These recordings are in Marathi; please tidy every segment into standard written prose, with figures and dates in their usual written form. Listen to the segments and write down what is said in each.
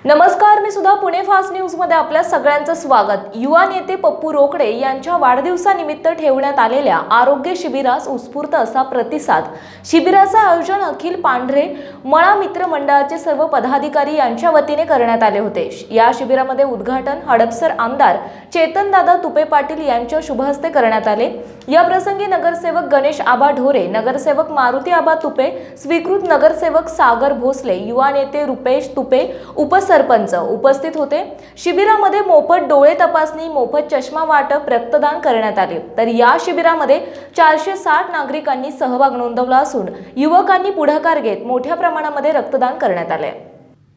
नमस्कार, मी सुद्धा पुणे फास्ट न्यूज मध्ये आपल्या सगळ्यांचं स्वागत। युवा नेते पप्पू रोकडे यांच्या वाढदिवसानिमित्त ठेवण्यात आलेल्या आरोग्य शिबिरास उत्स्फूर्त असा प्रतिसाद। शिबिराचे आयोजन अखिल पांढरे मळा मित्र मंडळाचे सर्व पदाधिकारी यांच्या वतीने करण्यात आले होते। या शिबिरामध्ये उद्घाटन हडपसर आमदार चेतनदादा तुपे पाटील यांच्या शुभ हस्ते करण्यात आले। या प्रसंगी नगरसेवक गणेश आबा ढोरे, नगरसेवक मारुती आबा तुपे, स्वीकृत नगरसेवक सागर भोसले, युवा नेते रुपेश तुपे उपसरपंच उपस्थित होते। शिबिरामध्ये मोफत डोळे तपासणी, मोफत चष्मा वाटप, रक्तदान करण्यात आले। तर या शिबिरामध्ये 460 नागरिकांनी सहभाग नोंदवला असून युवकांनी पुढाकार घेत मोठ्या प्रमाणामध्ये रक्तदान करण्यात आले।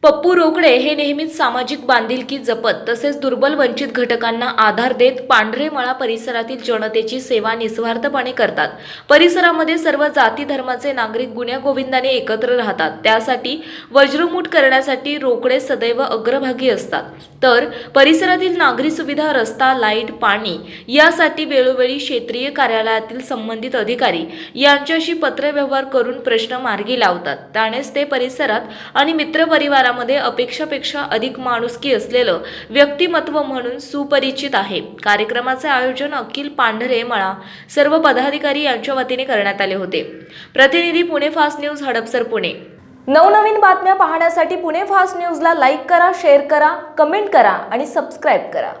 पप्पू रोकडे हे नेहमीच सामाजिक बांधिलकी जपत तसेच दुर्बल वंचित घटकांना आधार देत पांढरेमळा परिसरातील जनतेची सेवा निस्वार्थपणे करतात। परिसरामध्ये सर्व जाती धर्माचे नागरिक गुण्यागोविंदाने एकत्र राहतात। त्यासाठी वज्रमूठ करण्यासाठी रोकडे सदैव अग्रभागी असतात। तर परिसरातील नागरी सुविधा, रस्ता, लाईट, पाणी यासाठी वेळोवेळी क्षेत्रीय कार्यालयातील संबंधित अधिकारी यांच्याशी पत्रव्यवहार करून प्रश्न मार्गी लावतात। त्यानेच ते परिसरात आणि मित्रपरिवार मध्ये अपेक्षापेक्षा अधिक माणुसकी असलेलं व्यक्तिमत्व म्हणून सुपरिचित आहे। कार्यक्रमाचे आयोजन अखिल पांढरे मळा सर्व पदाधिकारी यांच्या वतीने करण्यात आले होते। प्रतिनिधी पुणे फास्ट न्यूज, हडपसर, पुणे। नवनवीन बातम्या पाहण्यासाठी पुणे फास्ट न्यूजला लाईक करा, शेअर करा, कमेंट करा आणि सबस्क्राईब करा।